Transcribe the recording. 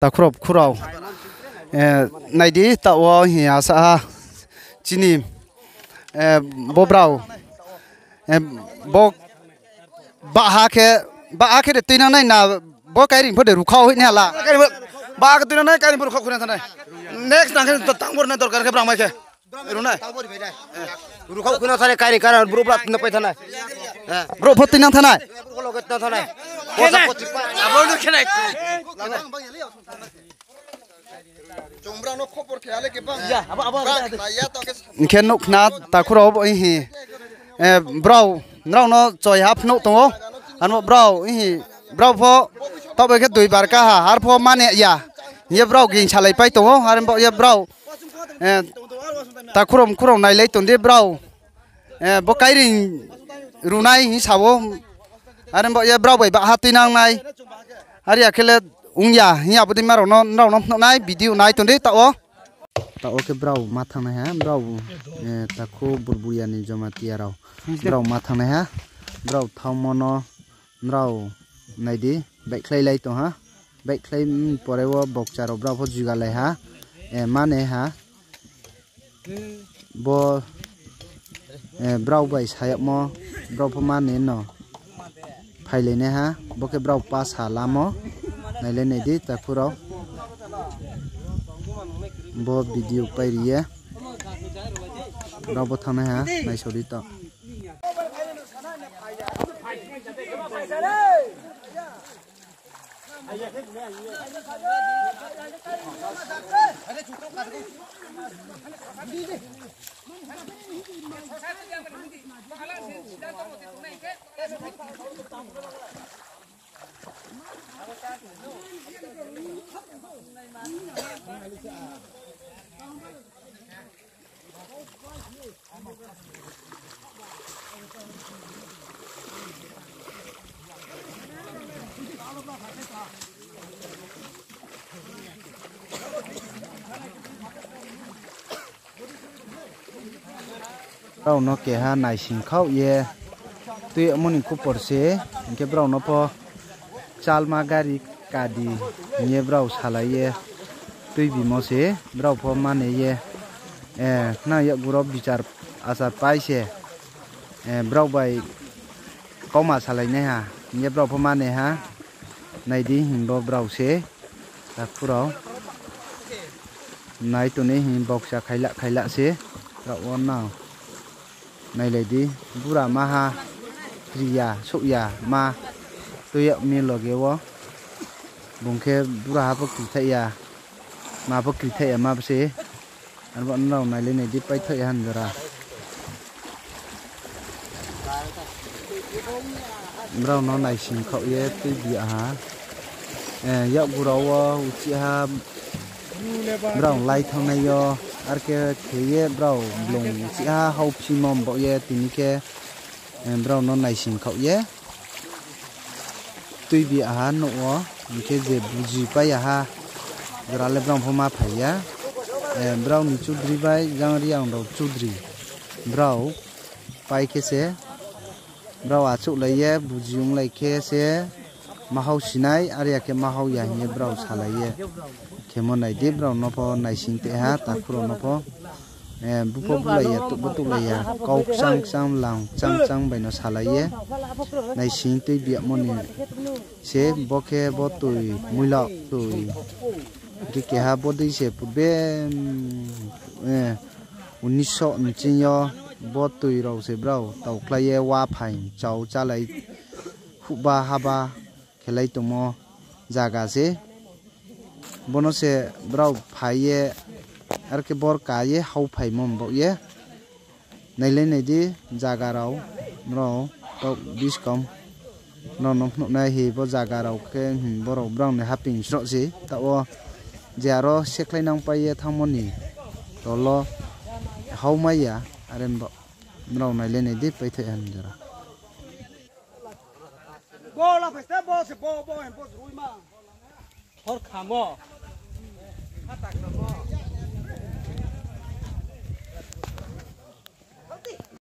Takhu khurau này đi tạo hiện sa chini bo brau bo ba ha ke de tin này na bo cái ring phode ru khau ne la ba cái tin này cái ring khau khuna thane next na ke tang bor na dor kar ke brang mai ke ru na ru khau khuna thane cái ring kar bro bra na pai thane bro phot tin thane ko lo ke ta thane ko sa ko tipa abo lu ke nai Chomra no khopor khale ke bang ya aba na ya to ke khen nok na takhu bo hi brau nrau no choi hap no to an brau hi brau pho to be ke dui bar ka har pho mane ya ye brau ging chalai pai to har bo ye brau takhu nai lei ton de brau bo kai ring runai hi sawo har bo ye brau bai ba hatinang nai har ya khele ungya hiya budi maro no nai video nai ton de tao ke brau mathang na ha brau takhu burbuya ni Jamatiya rau brau mathang na ha brau thamono brau nai di bai khlai lai to ha bai khlai pore wo bokcharo brau pho juga lai ha mane ha bo brau bai sayap mo brau pho mane no phai le ne ha bo ke brau pas hala mo nai le nei di takhu rau bo video pai riya brau bo thana ha nai sori to brau no ke ha nai sing khau ye tui amoni khu porse ke brau no po chalma gari kadi ye brau sala ye tui bi mo se brau pho mane ye na ya guro bichar asar pai se brau bai koma salai ne ha ye brau pho mane ha nai di himbo brau se takhu rau nai to ne him boksa khaila se rau on now này lấy đi bura maha kriya sukya ma tôi mi lo ge wo bung khe bura ha bok thai ya ma bok thai ma se an bon nau này lên này đi pai thai han jara brau nó này xin khẩu ye tôi bị ha ya bura wo uchi ha brau lai thong này yo ar ke kheye brau blong chi ha hau phi mom bo ye tin ke brau no nai sin khau ye tui bi a no o ke je buji pa ya ha gra le brau phoma phai ya brau ni chudri bai jang ri ang do chudri brau pai ke se brau a chu le ye buji ung lai ke se mahau sinai ar ya ke mahau ya ye brau salai ye kemon nai de brau no pho nai sing te ha takhu no pho bu pho bu lai ya tu lai ya kau sang lang chang bai no salai ye nai sing te bi moni se bo ke bo tui muila tui ke ha bo dei se pu be 1900 yo bo tui rau se brau tau klai ye wa phai chau cha lai khu ba ha ba khelai to mo jaga se bono se brau phaiye ar ke Borkaye hau phai mom bo ye nai le nei di jaga rau no to discom no nai hi bo jaga rau ke boro brang ne haping sro si ta o jaro seklai nang pai ye thamoni to lo hau mai ya aren bo brau nai le nei di pai thai han jara bo la phải bo se bo en bo rui ma hor khamo hatak no